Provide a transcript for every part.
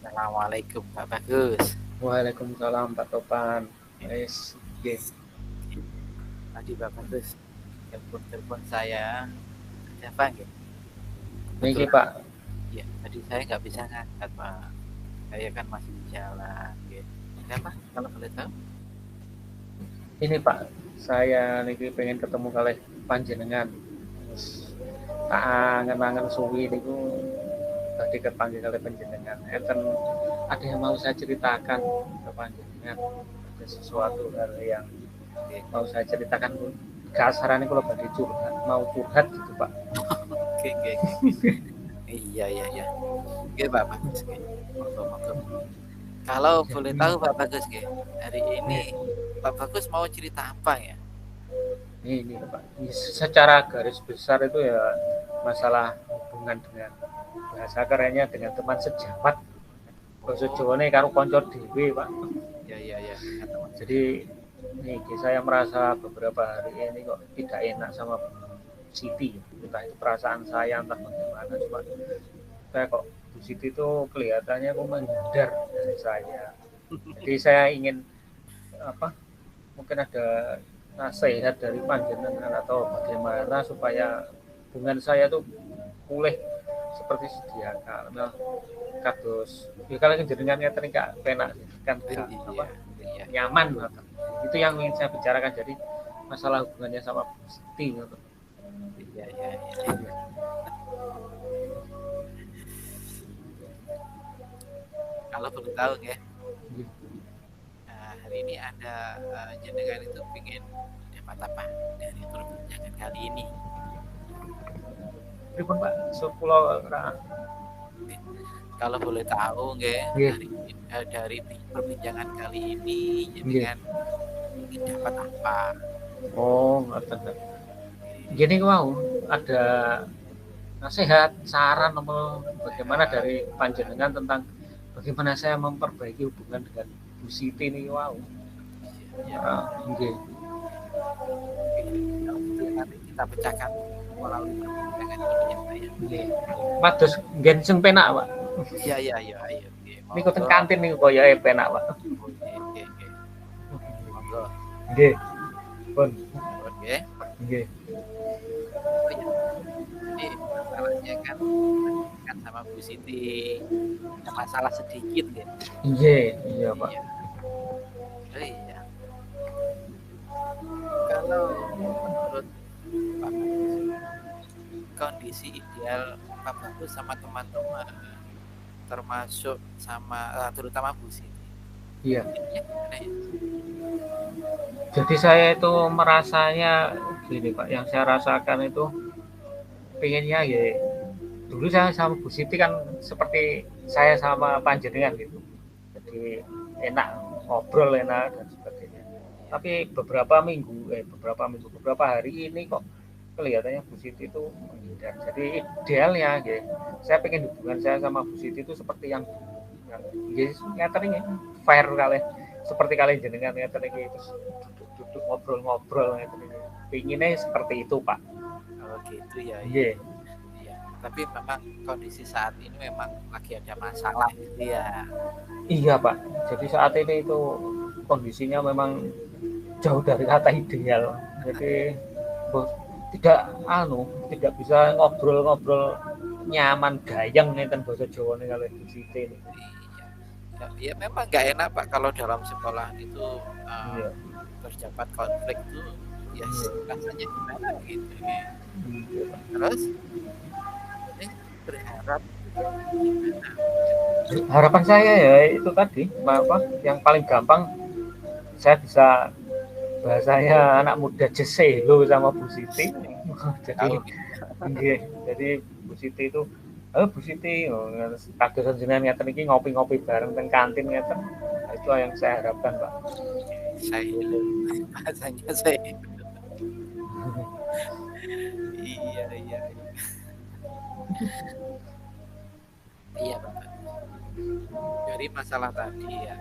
Assalamualaikum Pak Bagus. Waalaikumsalam Pak Topan. Ya, Wes, nggih. tadi Pak Bagus telepon saya, ada apa nggih? Niki Kebetulan, Pak, ya tadi saya nggak bisa ngangkat Pak. Saya kan masih di jalan, gitu. Ada apa? Kalau boleh tahu? ini Pak, saya niki pengen ketemu kalih panjenengan. Terus tak angen-angen suwi niku tadi kepanggil kalih panjenengan. Enten ada yang mau saya ceritakan ke panjenengan. Ada sesuatu hal yang Oke, mau saya ceritakan. Kasarannya kalau badhe curhat, mau curhat gitu Pak. oke, oke, oke. Iya, iya, iya. Oke Pak Bagus, oke. Monggo, monggo. Kalau boleh Jadi, tahu Pak Bagus, oke. Hari ini nih, Pak Bagus mau cerita apa ya? ini Pak. Secara garis besar itu ya masalah hubungan dengan bahasa kerennya dengan teman sejawat. Basa Oh, Jawane karo kanca dhewe, Pak. ya, ya, ya. Dengan teman Jadi sejawat. nih saya merasa beberapa hari ini kok tidak enak sama Bu Siti. Entah itu perasaan saya entah bagaimana, cuma saya kok Bu Siti itu kelihatannya kok menghindar dari saya. Jadi saya ingin apa? Mungkin ada nasihat dari panjenengan atau bagaimana supaya hubungan saya tuh pulih seperti sedia kala kados ya kalau jenengan ngeten gak penak kan gak apa Iya, iya, nyaman banget. Itu yang ingin saya bicarakan, jadi masalah hubungannya sama Bu Siti gitu. iya, iya, iya. Kalau boleh tahu ya, hari ini ada jenengan itu ingin dapat apa dari perbincangan kali ini? Pripun Pak, sepuluh Kalau boleh tahu nggih, nggih, dari perbincangan kali ini nggih. jenengan ingin dapat apa? Oh, ngoten. Oke. Gini mau ada nasihat, saran apa bagaimana Sehat. dari panjenengan tentang bagaimana saya memperbaiki hubungan dengan Bu Siti ini wow. Iya, iya. Nggih. Oke. Kalau gitu nanti kita pecahkan melalui perbincangan ini ya, Pak ya. Nggih. Mados nggen sing penak, Pak. Iya, iya, iya, ayo. Oke, Niku teng monggo. kantin niku koyoke penak, Pak. Oke, oke, oke. Monggo. Nggih. Pun. Oke. Nggih. Oh ya, jadi masalahnya kan kan sama Bu Siti ada masalah sedikit ya. Nggih, iya, Pak. Iya. Oh iya. Kalau menurut Pak Bagus, kondisi ideal Pak Bagus sama teman-teman, termasuk sama terutama Bu Siti, Iya. intinya gimana ya? Jadi saya itu merasanya gini, Pak, yang saya rasakan itu pengennya ya dulu saya sama Bu Siti kan seperti saya sama panjenengan gitu. Jadi enak ngobrol enak dan sebagainya. Iya, Tapi beberapa hari ini kok kelihatannya Bu Siti itu menghindar. Jadi idealnya gitu. Saya pengen hubungan saya sama Bu Siti itu seperti yang nyata ini fair kali seperti kalian jenengan nyata ini terus duduk-duduk ngobrol-ngobrol nyata ini. Pinginnya seperti itu Pak. kalau gitu ya, iya. Iya, Iya. Tapi memang kondisi saat ini memang lagi ada masalah gitu ya. iya Pak. Jadi saat ini itu kondisinya memang jauh dari kata ideal. Jadi tidak tidak bisa ngobrol-ngobrol nyaman gayeng ngeten basa Jawane kalau di sini ini. Iya. Ya, ya memang nggak enak Pak kalau dalam sekolah itu uh, Iya. terdapat konflik tuh ya Iya. rasanya gimana gitu ya. Iya, Pak. Terus berharap gimana? Harapan saya ya itu tadi apa yang paling gampang saya bisa bahasanya anak muda jeselo sama Bu Siti. Jadi Kalau gitu nggih, jadi Bu Siti itu Bu Siti kados jenengan ngeten iki ngopi-ngopi bareng teng kantin ngeten. Nah, itu yang saya harapkan, Pak. saya hello bahasanya saya iya, iya, iya Pak. Dari masalah tadi ya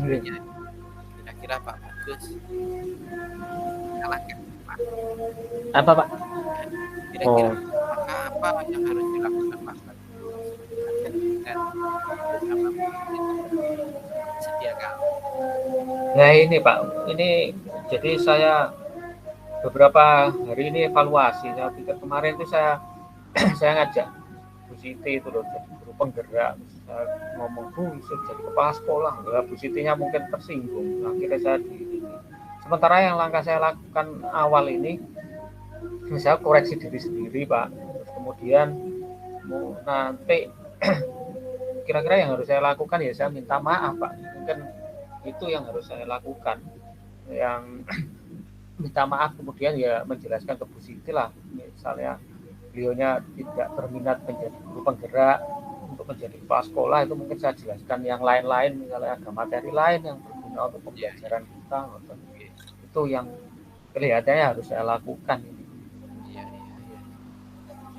Nggih. intinya kira-kira Pak Bagus salahkan apa? Apa, Pak? Kira-kira Oh, langkah apa yang harus dilakukan Pak Bagus agar akan bersama Bu Siti itu disediakan? Nah ini Pak, ini jadi saya beberapa hari ini evaluasi. Saya pikir kemarin itu saya saya ngajak Bu Siti itu loh jadi guru penggerak. Saya ngomong Bu jadi kepala sekolah, ya Bu Sitinya mungkin tersinggung. Akhirnya saya di sementara yang langkah saya lakukan awal ini saya koreksi diri sendiri Pak. Terus kemudian nanti kira-kira yang harus saya lakukan ya saya minta maaf Pak. Mungkin itu yang harus saya lakukan. Yang minta maaf kemudian ya menjelaskan ke Bu Siti lah. Misalnya beliaunya tidak berminat menjadi guru penggerak untuk menjadi kepala sekolah itu mungkin saya jelaskan yang lain-lain misalnya ada materi lain yang berguna untuk pembelajaran kita itu yang kelihatannya harus saya lakukan ini. Iya.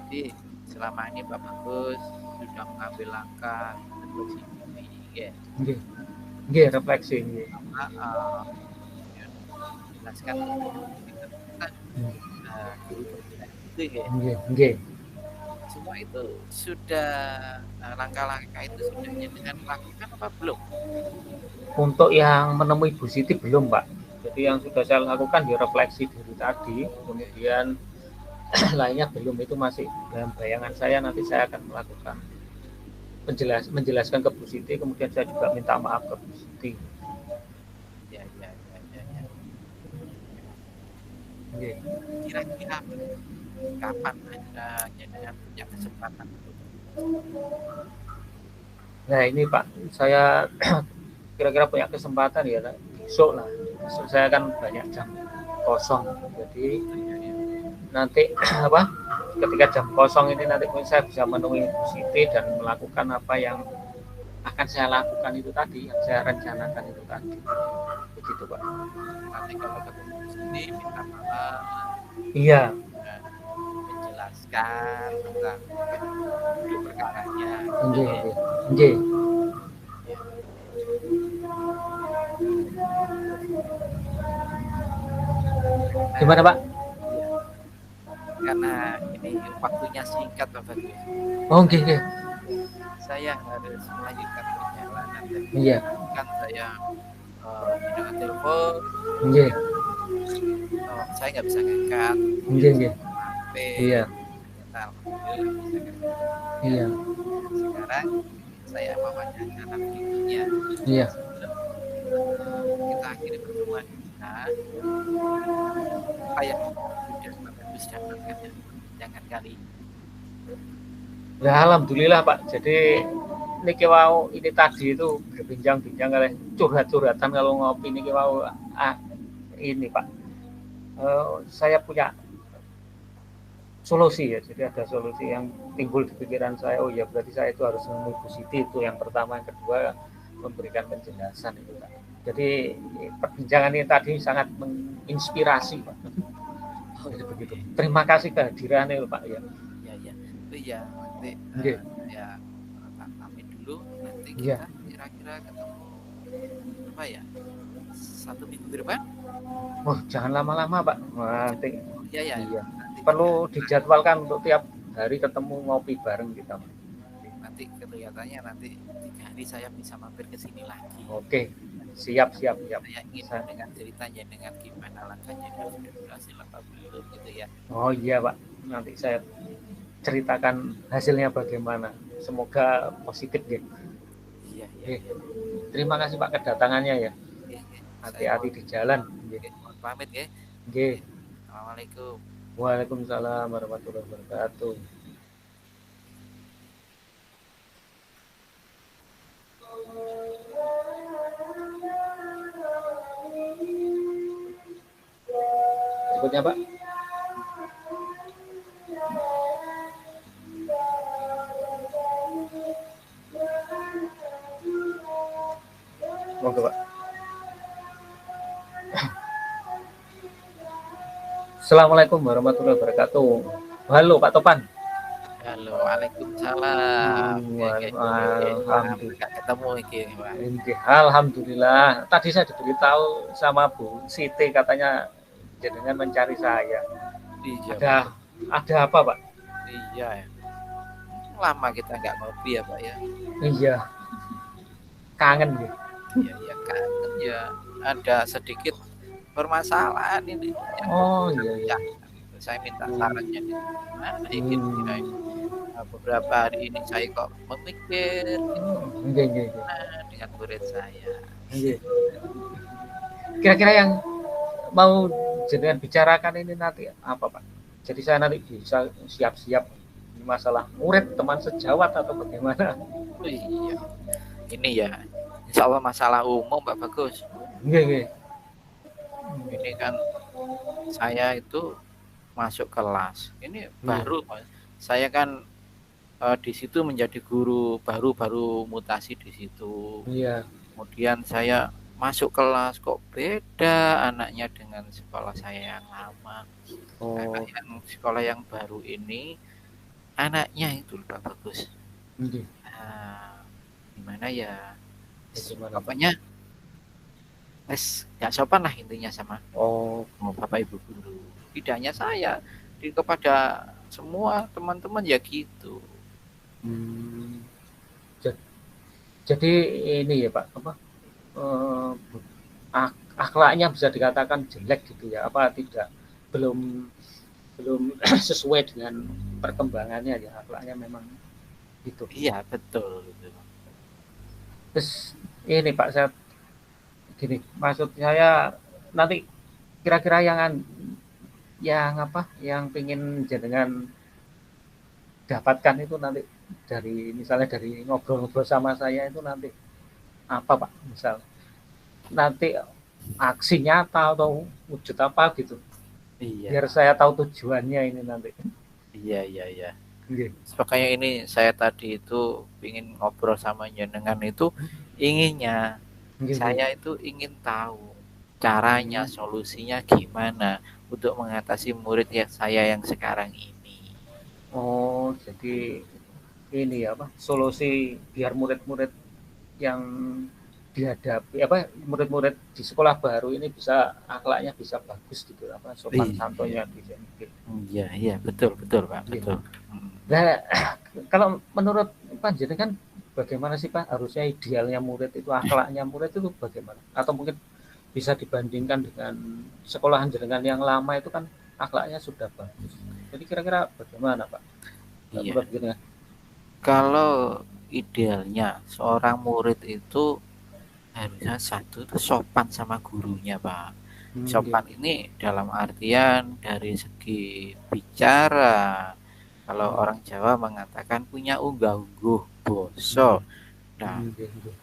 Jadi selama ini Pak Bagus sudah mengambil langkah refleksi diri, ya. Nggih, refleksi nggih. Jelaskan kita guru pembina itu ya. Nggih. Semua itu sudah langkah-langkah itu sudah dengan lakukan apa belum? Untuk yang menemui Bu Siti belum Pak. Jadi yang sudah saya lakukan ya refleksi diri tadi, kemudian lainnya belum, itu masih dalam bayangan saya. Nanti saya akan melakukan menjelaskan ke Bu Siti, kemudian saya juga minta maaf ke Bu Siti. Ya. Okay. Kira-kira kapan Anda dengan punya kesempatan untuk? Nah ini Pak, saya kira-kira punya kesempatan ya besok lah. Besok saya kan banyak jam kosong, jadi nanti ketika jam kosong ini nanti saya bisa menemui Bu Siti dan melakukan apa yang akan saya lakukan itu tadi, yang saya rencanakan itu tadi. Begitu Pak. Nanti kalau ketemu Bu Siti minta maaf. Iya. Menjelaskan tentang duduk perkaranya. Nggih. Gimana Pak? Karena ini waktunya singkat Pak Bagus. Oh nggih. Saya harus melanjutkan perjalanan dan iya. Kan saya dengan telepon. Nggih. Saya nggak bisa ngangkat. Nggih. Iya. Iya. Sekarang saya mewawancara dirinya. Iya. Kita akhiri pertemuan kita. Apa yang sudah Pak Bagus dapatkan jangan kali. Ya alhamdulillah Pak. Jadi niki wau ini tadi itu berbincang-bincang oleh curhat-curhatan kalau ngopi niki wau ini Pak. Saya punya solusi ya. Jadi ada solusi yang timbul di pikiran saya. Oh ya berarti saya itu harus menemui Bu Siti, itu yang pertama. Yang kedua memberikan penjelasan itu Pak. Jadi perbincangan ini tadi sangat menginspirasi Pak. Jadi begitu. Terima kasih kehadirannya Pak ya. Iya, nanti ya pamit dulu. Nanti kita kira-kira ketemu apa ya? 1 minggu ke depan? Oh jangan lama-lama Pak. Nanti. Iya. Nanti perlu dijadwalkan untuk tiap hari ketemu ngopi bareng kita. Nanti kelihatannya nanti 3 hari saya bisa mampir ke sini lagi. Oke. Siap. Saya ingin dengan ceritanya dengan gimana langkahnya sudah berhasil apa belum gitu ya. Oh iya Pak. Nanti saya ceritakan hasilnya bagaimana. Semoga positif ya. Iya. Terima kasih Pak kedatangannya ya. Hati-hati di jalan. Mohon pamit ya. Nggih. Assalamualaikum. Waalaikumsalam warahmatullahi wabarakatuh. Berikutnya Pak. Monggo Pak. Assalamualaikum warahmatullahi wabarakatuh. Halo Pak Topan. Halo, waalaikumsalam. Alhamdulillah ketemu iki Pak. Alhamdulillah. Tadi saya diberitahu sama Bu Siti katanya jenengan mencari saya. Iya. Ada apa Pak? Iya. lama kita nggak ngopi ya Pak ya. Iya, kangen gitu. Ya, ya kangen ya. Ada sedikit permasalahan ini yang perlu Oh kita iya iya. bicarakan gitu. Saya minta sarannya Hmm. gitu. Gimana ya kira-kira Hmm. ini? Beberapa hari ini saya kok memikir gitu Iya iya iya. dengan murid saya. Iya. Kira-kira yang mau jenengan bicarakan ini nanti apa Pak? Jadi saya nanti bisa siap-siap masalah murid teman sejawat atau bagaimana? Oh iya, ini ya. Insya Allah masalah umum Pak Bagus. Iya iya. Ini kan saya itu masuk kelas. Ini Iya. baru Pak. Saya kan di situ menjadi guru baru mutasi di situ. Iya. Kemudian saya masuk kelas kok beda anaknya dengan sekolah saya yang lama. Anak Oh. yang sekolah yang baru ini anaknya itu Pak Bagus. Iya. Nah, gimana ya? Bagaimana Pak? Pokoknya nggak sopan lah intinya sama Oh. Bapak Ibu guru. Tidak hanya saya, kepada semua teman-teman ya gitu. Hmm. Jadi ini ya Pak, apa akhlaknya bisa dikatakan jelek gitu ya? Apa tidak? Belum belum sesuai dengan perkembangannya ya, akhlaknya memang gitu. Iya betul. Terus ini Pak, saya gini, maksud saya nanti kira-kira yang apa, yang pengen jenengan dapatkan itu nanti dari misalnya dari ngobrol-ngobrol sama saya itu nanti apa Pak? Misal nanti aksi nyata atau wujud apa gitu. Biar Iya. saya tahu tujuannya ini nanti. Iya. Nggih. Makanya ini saya tadi itu ingin ngobrol sama jenengan itu inginnya Nggih. saya itu ingin tahu caranya, Hmm. solusinya gimana untuk mengatasi murid yang saya yang sekarang ini. Oh, jadi ini ya apa? Solusi biar murid-murid yang dihadapi apa murid-murid di sekolah baru ini bisa akhlaknya bisa bagus gitu apa sopan santunnya bisa gitu. Iya betul Pak betul. Nah, kalau menurut panjenengan bagaimana sih Pak harusnya idealnya murid itu akhlaknya murid itu bagaimana? Atau mungkin bisa dibandingkan dengan sekolahan jenengan yang lama itu kan akhlaknya sudah bagus. Jadi kira-kira bagaimana Pak? Iya. Menurut jenengan? Kalau idealnya seorang murid itu harusnya satu itu sopan sama gurunya Pak. Sopan ini dalam artian dari segi bicara. Kalau orang Jawa mengatakan punya unggah-ungguh boso. Nah,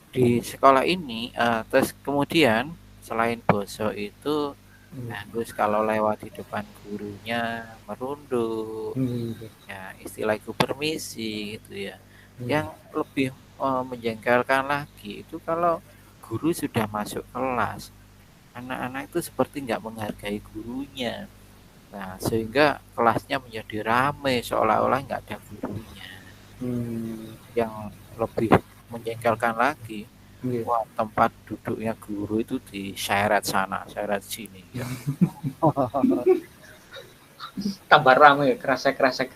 di sekolah ini terus kemudian selain boso itu bagus kalau lewat di depan gurunya merunduk. Ya, istilah itu permisi gitu ya. Yang lebih menjengkelkan lagi itu kalau guru sudah masuk kelas, anak-anak itu seperti nggak menghargai gurunya. Nah, sehingga kelasnya menjadi ramai seolah-olah nggak ada gurunya. Yang lebih menjengkelkan lagi, wah tempat duduknya guru itu diseret sana, seret sini. Ya. Tambah ramai, kresek-kresek.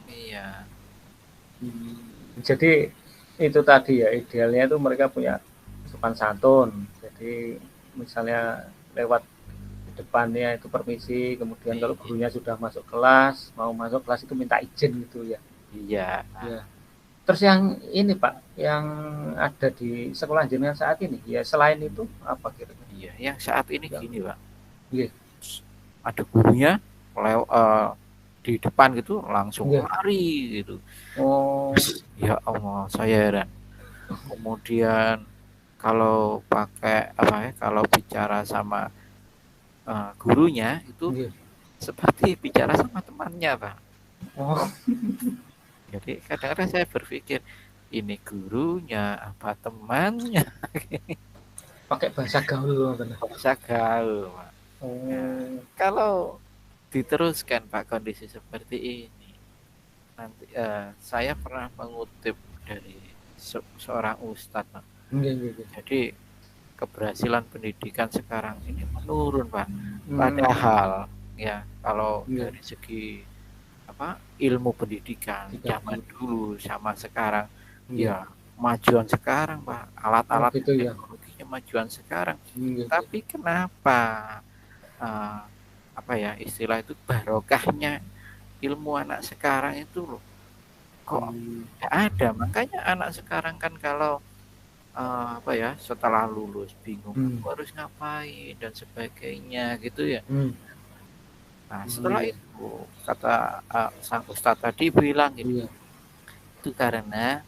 Iya. Jadi itu tadi ya idealnya itu mereka punya sopan santun. Jadi misalnya lewat depannya itu permisi, kemudian kalau gurunya sudah masuk kelas, mau masuk kelas itu minta izin gitu ya. Iya. Ya. Terus yang ini Pak, yang ada di sekolah jenengan saat ini, ya selain itu apa kira-kira? Iya, yang saat ini gini Pak. Iya. Ada gurunya di depan gitu langsung lari gitu. Oh. Ya Allah, saya heran. Kemudian kalau pakai apa ya, kalau bicara sama gurunya itu seperti bicara sama temannya Pak. Oh. Jadi kadang-kadang saya berpikir ini gurunya apa temannya? Pakai bahasa gaul Bahasa gaul Pak. Nah, kalau diteruskan Pak kondisi seperti ini, nanti saya pernah mengutip dari seorang ustadz Pak. Jadi keberhasilan pendidikan sekarang ini menurun Pak. Padahal ya kalau dari segi ilmu pendidikan Tidak zaman begitu. dulu sama sekarang Iya. ya kemajuan sekarang Pak, Oh alat-alat gitu ya. teknologinya kemajuan sekarang. Iya, iya. Tapi kenapa eh, istilah itu barokahnya ilmu anak sekarang itu loh kok Hmm. nggak ada. Makanya anak sekarang kan kalau setelah lulus bingung Hmm. aku harus ngapain dan sebagainya gitu ya. Hmm. Nah, Oh setelah iya. itu kata sang ustadz tadi bilang gini, Iya. itu karena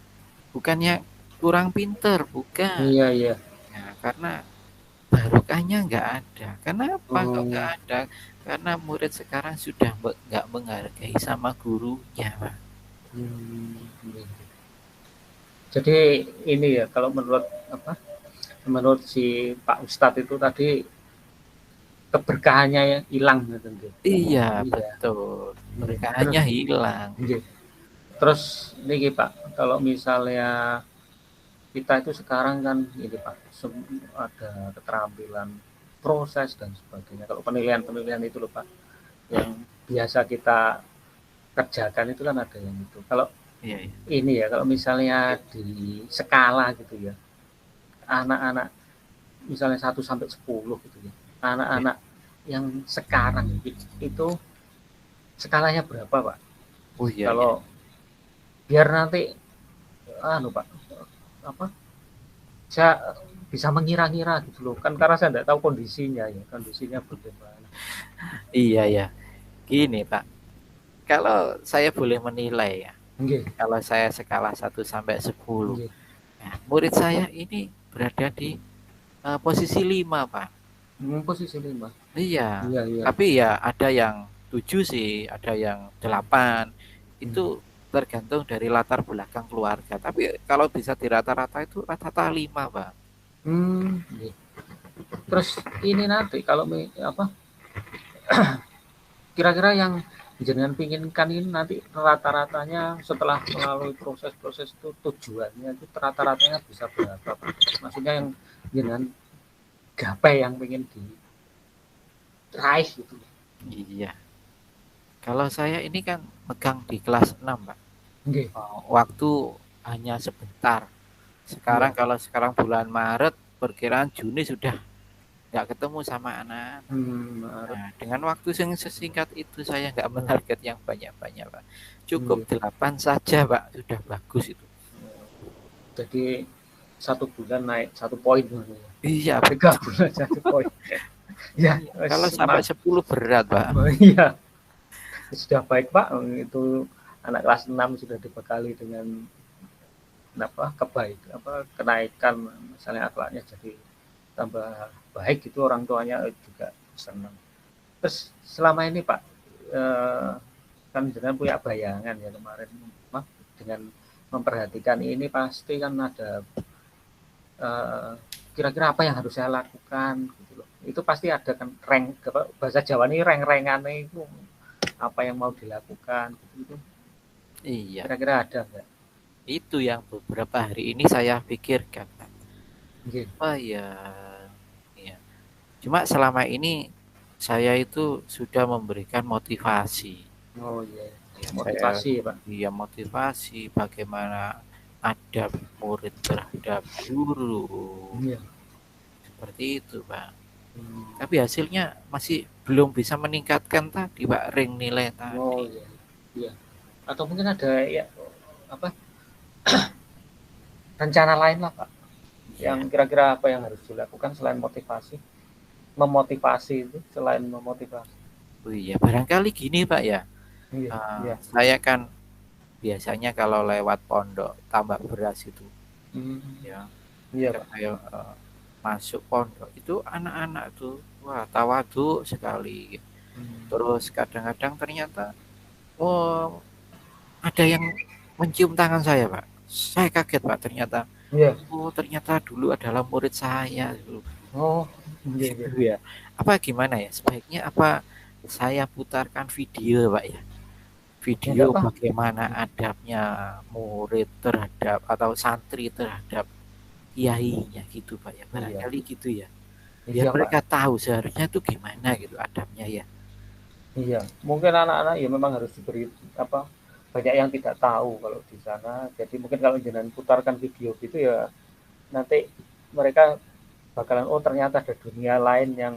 bukannya kurang pinter, bukan. Iya, iya. Ya, karena barokahnya nggak ada. Kenapa kok nggak Oh. ada? Karena murid sekarang sudah nggak menghargai sama gurunya, Pak. Hmm. Iya. Jadi ini ya kalau menurut menurut si Pak Ustadz itu tadi keberkahannya ya hilang gitu. Iya, Iya. betul. Terus, Berkahnya hilang. iya. Terus ini Pak, kalau misalnya kita itu sekarang kan ini Pak, ada keterampilan proses dan sebagainya. Kalau penilaian itu loh Pak, yang biasa kita kerjakan itu kan ada yang itu. Kalau Iya, iya. ini ya, kalau misalnya di skala gitu ya, anak-anak misalnya 1 sampai 10 gitu ya, Iya. anak-anak yang sekarang itu skalanya berapa Pak? Oh iya, iya. Kalau biar nanti Pak, apa saya bisa mengira-ngira gitu loh kan karena saya tidak tahu kondisinya bagaimana. Iya, ya. Gini, Pak. Kalau saya boleh menilai ya, Nggih. kalau saya skala 1 sampai 10, Nggih. nah, murid saya ini berada di posisi 5, Pak. Posisi 5. Iya, Iya, iya. tapi ya ada yang 7 sih, ada yang 8. Itu tergantung dari latar belakang keluarga. Tapi kalau bisa dirata-rata itu rata-rata 5, Pak. Nggih. Terus ini nanti kalau kira-kira yang jenengan pinginkan ini nanti rata-ratanya setelah melalui proses-proses itu tujuannya itu rata-ratanya bisa berapa? Maksudnya yang jenengan gapai yang pengen diraih gitu. Iya. Kalau saya ini kan megang di kelas 6, Pak. Nggih. Waktu hanya sebentar. Sekarang kalau sekarang bulan Maret, perkiraan Juni sudah nggak ketemu sama anak. Nah, dengan waktu yang sesingkat itu saya nggak menarget yang banyak-banyak, Pak. Cukup 8 saja, Pak. Sudah bagus itu. Jadi 1 bulan naik 1 poin. Iya, 3 bulan 1 poin. Ya, kalau sampai 10 berat, Pak. Iya. Sudah baik, Pak. Itu anak kelas 6 sudah dibekali dengan kenaikan misalnya akhlaknya jadi tambah baik itu orang tuanya juga senang. Terus selama ini Pak kan jenengan punya bayangan ya kemarin dengan memperhatikan ini pasti kan ada kira-kira apa yang harus saya lakukan gitu loh. Itu pasti ada kan bahasa Jawa ini reng-rengannya itu apa yang mau dilakukan gitu. Iya. Kira-kira ada enggak? Itu yang beberapa hari ini saya pikirkan. Okay. Oh iya. Cuma selama ini saya itu sudah memberikan motivasi. Oh iya. Motivasi ya Pak. Iya, motivasi bagaimana adab murid terhadap guru. Iya. Seperti itu Pak. Tapi hasilnya masih belum bisa meningkatkan tadi Pak, ring nilai tadi. Oh iya. Iya. Atau mungkin ada ya rencana lain lah Pak. Yang kira-kira apa yang harus dilakukan selain motivasi? Memotivasi itu selain memotivasi. Oh iya, barangkali gini Pak ya. Iya. Saya kan biasanya kalau lewat pondok tambak beras itu, ya, Iya, saya masuk pondok itu anak-anak tuh wah tawadhu sekali. Terus kadang-kadang ternyata ada yang mencium tangan saya Pak. Saya kaget Pak ternyata. Iya. Oh ternyata dulu adalah murid saya. Oh gitu ya. Apa gimana ya? Sebaiknya apa saya putarkan video Pak ya? Video bagaimana adabnya murid terhadap atau santri terhadap kiainya gitu Pak ya. Barangkali gitu ya. Biar mereka tahu seharusnya itu gimana gitu adabnya ya. Iya, mungkin anak-anak ya memang harus diberi apa, banyak yang tidak tahu kalau di sana. Jadi mungkin kalau jenengan putarkan video gitu ya nanti mereka bakalan oh ternyata ada dunia lain yang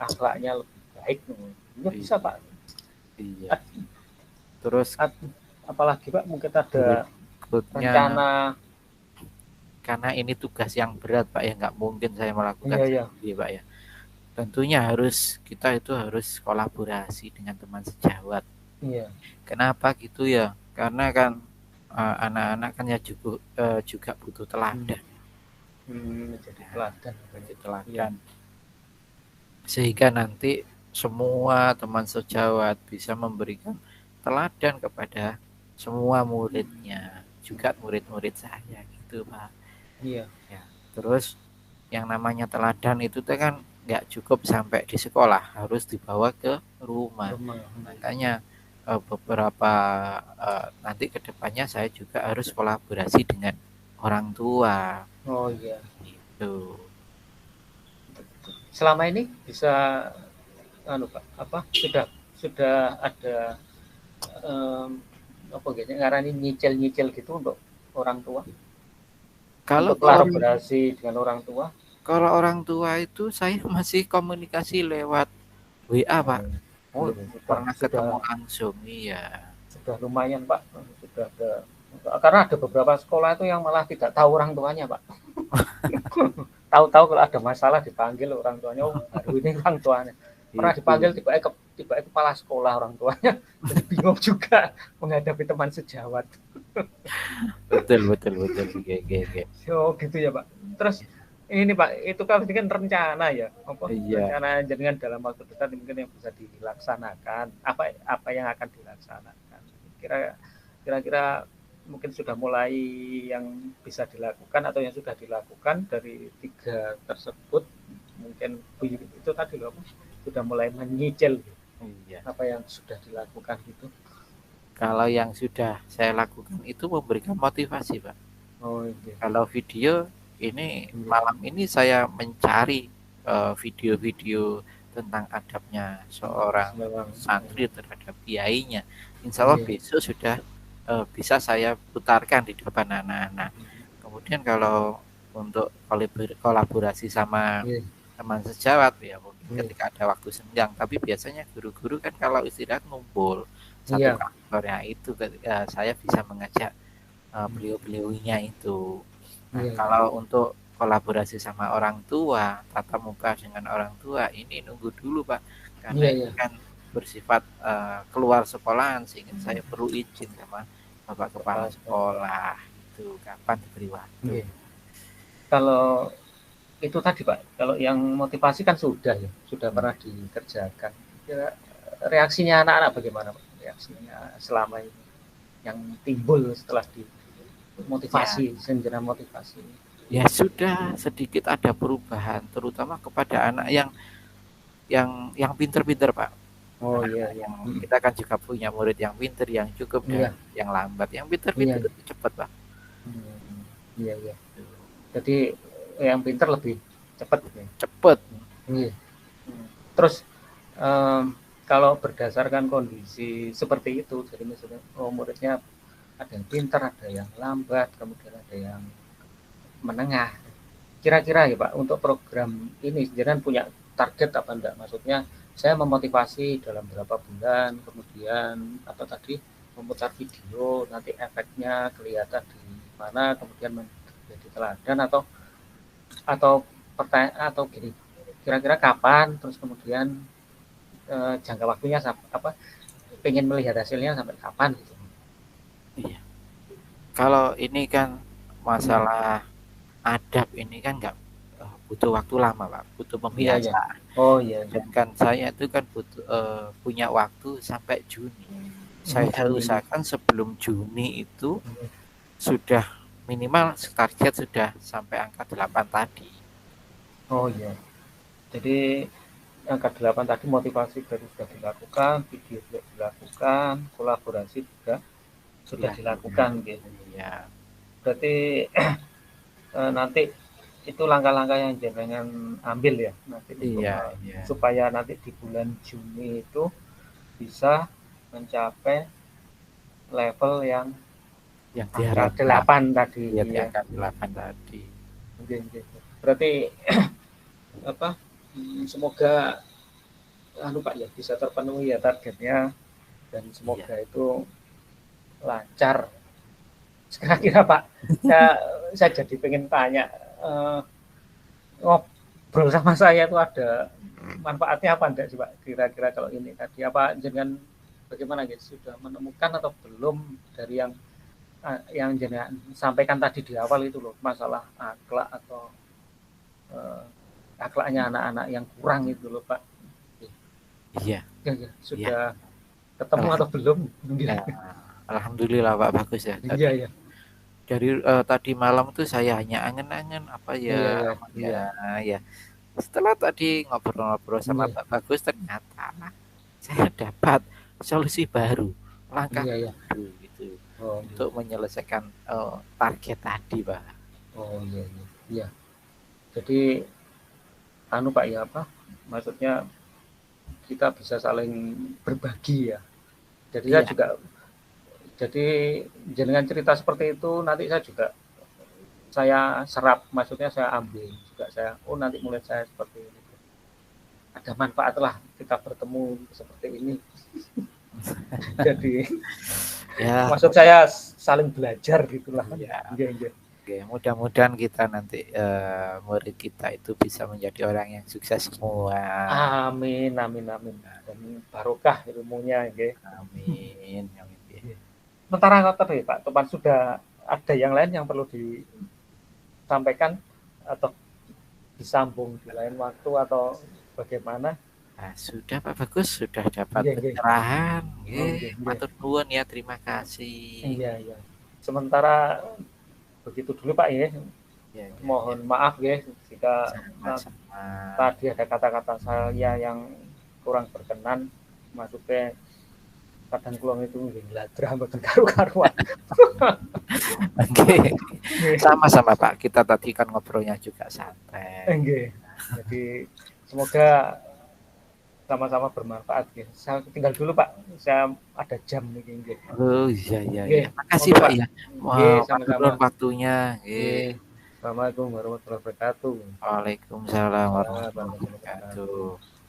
akhlaknya lebih baik. Ya bisa Iya, Pak. iya. Terus Apalagi Pak mungkin ada berikutnya, rencana. karena ini tugas yang berat Pak ya, nggak mungkin saya melakukan Iya ya. sendiri Pak ya. Tentunya kita itu harus kolaborasi dengan teman sejawat. Iya. Kenapa gitu ya? Karena kan anak-anak kan ya juga butuh Hmm. teladan, Jadi ya, teladan. butuh Iya. teladan. Sehingga nanti semua teman sejawat bisa memberikan teladan kepada semua muridnya, juga murid-murid saya gitu Pak. Iya. Ya, terus yang namanya teladan itu tuh kan nggak cukup sampai di sekolah, harus dibawa ke rumah. Rumah. Makanya beberapa nanti kedepannya saya juga harus kolaborasi dengan orang tua Oh iya. gitu. Selama ini bisa anu Pak, apa sudah ada apa gitu ngarani nyicil-nyicil gitu untuk orang tua, Kalau untuk kolaborasi dengan orang tua. kalau orang tua itu saya masih komunikasi lewat WA Pak. Oh, Belum pernah ketemu langsung. Iya. sudah lumayan Pak, sudah ada, karena ada beberapa sekolah itu yang malah tidak tahu orang tuanya Pak. Tahu-tahu kalau ada masalah dipanggil orang tuanya, oh baru ini orang tuanya. Pernah Itu. dipanggil tiba kepala sekolah orang tuanya, jadi bingung juga menghadapi teman sejawat. Betul betul betul. Oke oke oke. Oh gitu ya Pak. Terus ini Pak, itu kan rencana ya, apa Iya. rencana jaringan dalam waktu dekat mungkin yang bisa dilaksanakan, apa yang akan dilaksanakan. Kira-kira mungkin sudah mulai yang bisa dilakukan atau yang sudah dilakukan dari tiga tersebut, mungkin itu tadi loh, sudah mulai menyicil Iya. apa yang sudah dilakukan gitu. Kalau yang sudah saya lakukan itu memberikan motivasi, Pak. Oh iya. Kalau video ini Iya. malam ini saya mencari video-video tentang adabnya seorang Memang. santri terhadap kiainya. Insya Allah Iya. besok sudah bisa saya putarkan di depan anak-anak. Kemudian kalau untuk kolaborasi sama Iya. teman sejawat ya mungkin Iya. ketika ada waktu senggang, tapi biasanya guru-guru kan kalau istirahat ngumpul satu Iya. kantornya itu ketika saya bisa mengajak beliau-beliaunya itu. Nah, Iya. kalau untuk kolaborasi sama orang tua, tatap muka dengan orang tua ini nunggu dulu Pak, karena Iya. ini Iya. kan bersifat keluar sekolahan sehingga saya perlu izin sama Bapak Kepala Sekolah itu kapan diberi waktu. Iya. Kalau itu tadi Pak, kalau yang motivasi kan sudah pernah dikerjakan. Kira reaksinya anak-anak bagaimana Pak? Reaksinya selama ini yang timbul setelah dimotivasi, senjata motivasi. Ya sudah sedikit ada perubahan, terutama kepada anak yang pinter-pinter Pak. Oh iya. Yang kita kan juga punya murid yang pinter, yang cukup dan yang lambat. Yang pinter-pinter itu cepat Pak. Iya. Jadi yang pinter lebih cepat. Cepat. Iya. Terus kalau berdasarkan kondisi seperti itu, jadi misalnya muridnya ada yang pintar, ada yang lambat, kemudian ada yang menengah. Kira-kira ya Pak, untuk program ini jangan punya target apa enggak? Maksudnya saya memotivasi dalam berapa bulan, kemudian apa tadi memutar video, nanti efeknya kelihatan di mana, kemudian menjadi teladan atau gini. Kira-kira kapan, terus kemudian jangka waktunya apa? Pengen melihat hasilnya sampai kapan gitu. Iya. Kalau ini kan masalah adab ini kan nggak butuh waktu lama Pak, butuh pembiasaan. Oh iya. Dan kan saya itu kan butuh punya waktu sampai Juni. Saya usahakan sebelum Juni itu sudah minimal target sudah sampai angka 8 tadi. Oh iya. Jadi angka 8 tadi motivasi baru sudah dilakukan, video sudah dilakukan, kolaborasi juga sudah dilakukan gitu. Ya. Berarti nanti itu langkah-langkah yang jangan ambil ya nanti iya. supaya nanti di bulan Juni itu bisa mencapai level yang angka diharapkan 8 tadi ya di ya. angka 8 tadi. Berarti apa? Semoga Pak ya bisa terpenuhi ya targetnya dan semoga itu lancar. Kira-kira Pak, saya jadi pengen tanya, ngobrol sama saya itu ada manfaatnya apa enggak sih Pak? Kira-kira kalau ini tadi apa jenengan bagaimana guys, sudah menemukan atau belum dari yang jenengan sampaikan tadi di awal itu loh, masalah akhlak atau akhlaknya anak-anak yang kurang itu loh Pak. Iya. Sudah ketemu atau belum? Ya, alhamdulillah Pak, bagus ya. Tadi, iya. Dari tadi malam tuh saya hanya angen-angen apa ya, ya. Setelah tadi ngobrol-ngobrol sama Pak Bagus, ternyata saya dapat solusi baru, langkah baru gitu, untuk menyelesaikan target tadi Pak. Oh iya. Jadi Pak ya apa? Maksudnya kita bisa saling berbagi ya. Jadi saya juga, jadi jenengan cerita seperti itu nanti saya serap, maksudnya saya ambil juga, saya nanti mulai saya seperti ini. Ada manfaat lah kita bertemu seperti ini. Jadi maksud saya saling belajar gitulah. Oke, mudah-mudahan kita nanti murid kita itu bisa menjadi orang yang sukses semua. Amin. Dan barokah ilmunya, nggih. Amin. Sementara ngoten ya Pak, Topan, sudah ada yang lain yang perlu disampaikan atau disambung di lain waktu atau bagaimana? Nah, sudah Pak Bagus, sudah dapat pencerahan. Matur nuwun ya, terima kasih. Iya. Sementara begitu dulu Pak ya. Mohon maaf ya jika tadi ada kata-kata saya yang kurang berkenan, maksudnya kadang kulon itu ngladra mboten karu-karuan. Oke. Sama-sama Pak, kita tadi kan ngobrolnya juga santai. Nggih. Jadi semoga sama-sama bermanfaat ya. Saya tinggal dulu Pak, saya ada jam nih nggih. Oh iya. Makasih Pak ya. Sama-sama waktunya. Assalamualaikum warahmatullahi wabarakatuh. Waalaikumsalam warahmatullahi wabarakatuh.